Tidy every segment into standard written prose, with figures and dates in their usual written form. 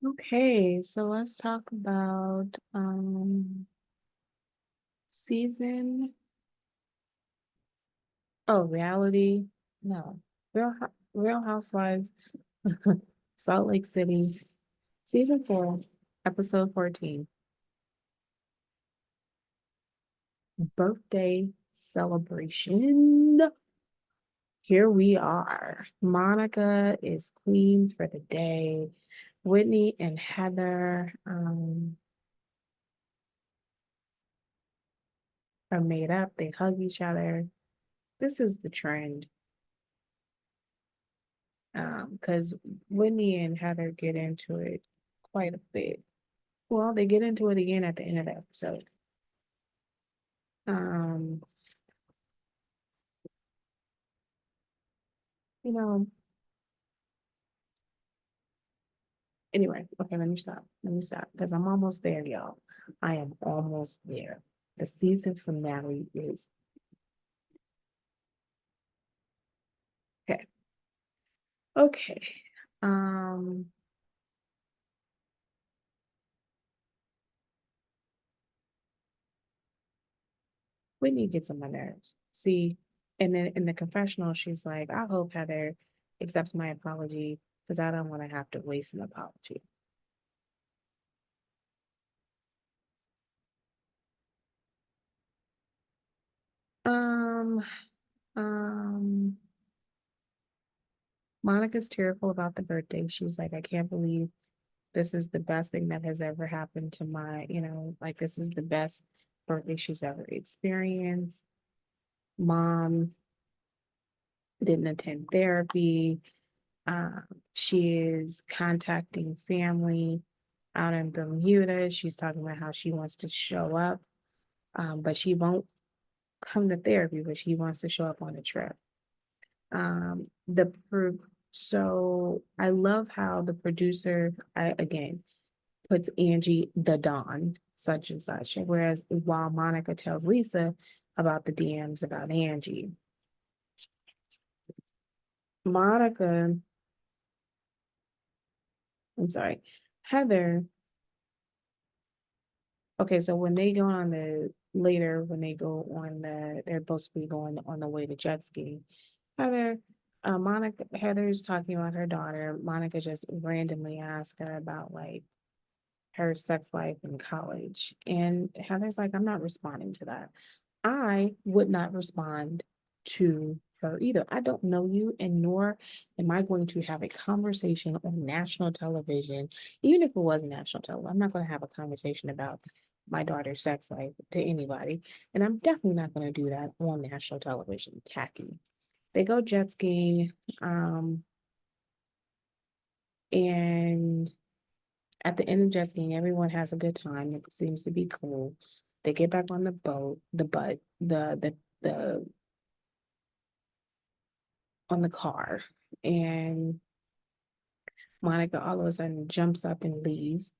Okay, so let's talk about season reality. No. Real Housewives Salt Lake City, season 4, episode 14. Birthday celebration. Here we are. Monica is queen for the day. Whitney and Heather are made up. They hug each other. This is the trend. Because Whitney and Heather get into it quite a bit. Well, they get into it again at the end of the episode. Um, you know, anyway, okay, let me stop. Let me stop because I'm almost there, y'all. I am almost there. The season finale is okay. Okay. Um, Whitney gets on my nerves. See, and then in the confessional, she's like, I hope Heather accepts my apology because I don't want to have to waste an apology. Um, um, Monica's tearful about the birthday. She's like, I can't believe this is the best thing that has ever happened to like this is the best birthday she's ever experienced. Mom didn't attend therapy. Um, she is contacting family out in Bermuda. She's talking about how she wants to show up, but she won't come to therapy, but she wants to show up on a trip. The so I love how the producer again puts Angie the Dawn, such and such. Whereas while Monica tells Lisa about the DMs about Angie, Monica, I'm sorry, Heather. Okay, so when they go on the later, when they go on they're supposed to be going on the way to jet skiing. Heather, Heather's talking about her daughter. Monica just randomly asked her about like her sex life in college. And Heather's like, I'm not responding to that. I would not respond to her either. I don't know you, and nor am I going to have a conversation on national television, even if it was national television. I'm not going to have a conversation about my daughter's sex life to anybody. And I'm definitely not going to do that on national television. Tacky. They go jet skiing, and at the end of jet skiing, everyone has a good time. It seems to be cool. They get back on the boat, the on the car, and Monica all of a sudden jumps up and leaves.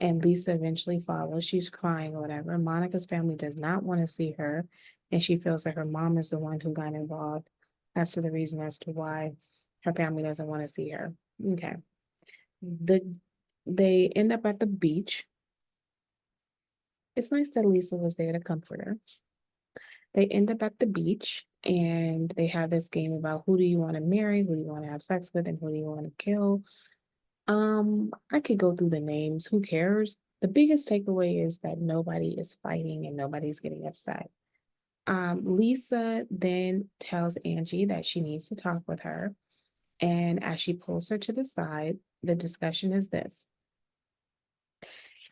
And Lisa eventually follows. She's crying or whatever. Monica's family does not want to see her, and she feels that her mom is the one who got involved. That's the reason as to why her family doesn't want to see her. Okay. The they end up at the beach. It's nice that Lisa was there to comfort her. They end up at the beach and they have this game about who do you want to marry, who do you want to have sex with, and who do you want to kill. I could go through the names. Who cares? The biggest takeaway is that nobody is fighting and nobody's getting upset. Lisa then tells Angie that she needs to talk with her. And as she pulls her to the side, the discussion is this: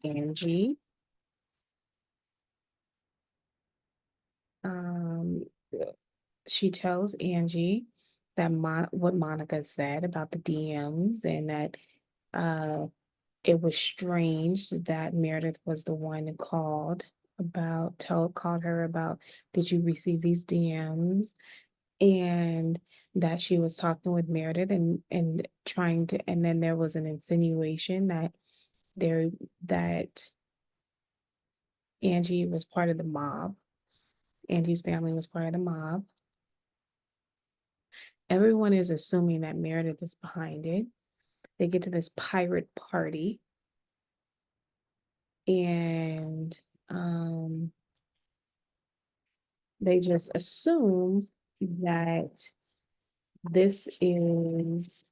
Angie, um, she tells Angie that what Monica said about the DMs and that uh, it was strange that Meredith was the one who called her about, did you receive these DMs? And that she was talking with Meredith and trying to, and then there was an insinuation there that Angie was part of the mob. Angie's family was part of the mob. Everyone is assuming that Meredith is behind it. They get to this pirate party. and they just assume that this is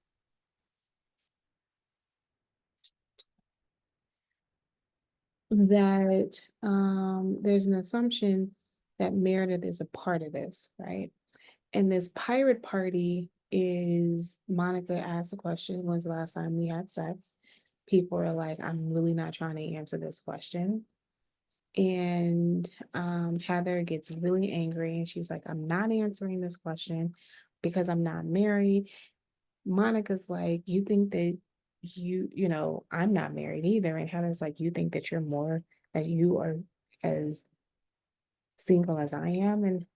that there's an assumption that Meredith is a part of this, right? And this pirate party is Monica asked the question, when's the last time we had sex? People are like, I'm really not trying to answer this question. And Heather gets really angry and she's like, I'm not answering this question because I'm not married. Monica's like, you think that I'm not married either. And Heather's like, you think that that you are as single as I am. And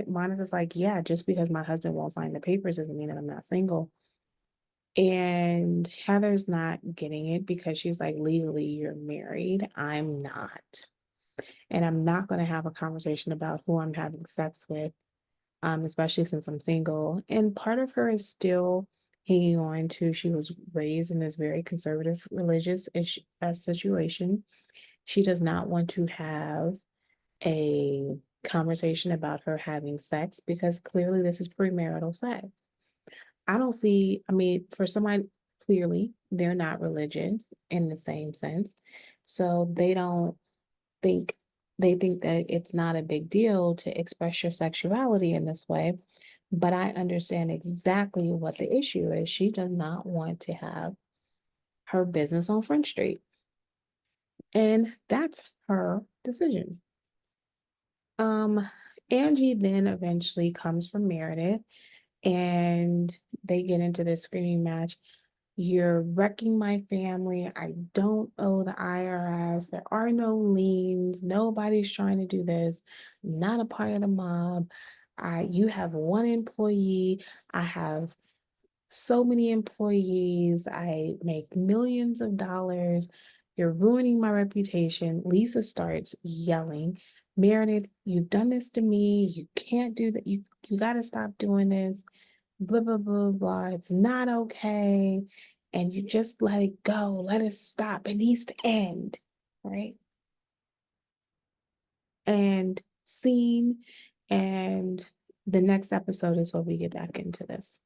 Monica's like, yeah, just because my husband won't sign the papers doesn't mean that I'm not single. And Heather's not getting it because she's like, legally, you're married. I'm not. And I'm not going to have a conversation about who I'm having sex with, especially since I'm single. And part of her is still hanging on to she was raised in this very conservative religious situation. She does not want to have a conversation about her having sex because clearly this is premarital sex. I don't see, I mean, for somebody, clearly they're not religious in the same sense. So think, they think that it's not a big deal to express your sexuality in this way. But I understand exactly what the issue is. She does not want to have her business on Front Street. And that's her decision. Um, Angie then eventually comes from Meredith and they get into this screaming match. You're wrecking my family. I don't owe the IRS. There are no liens. Nobody's trying to do this. I'm not a part of the mob. You have one employee. I have so many employees. I make millions of dollars. You're ruining my reputation. Lisa starts yelling, Meredith, you've done this to me. You can't do that. You got to stop doing this. Blah, blah, blah, blah. It's not okay. And you just let it go. Let it stop. It needs to end. Right. And scene. And the next episode is where we get back into this.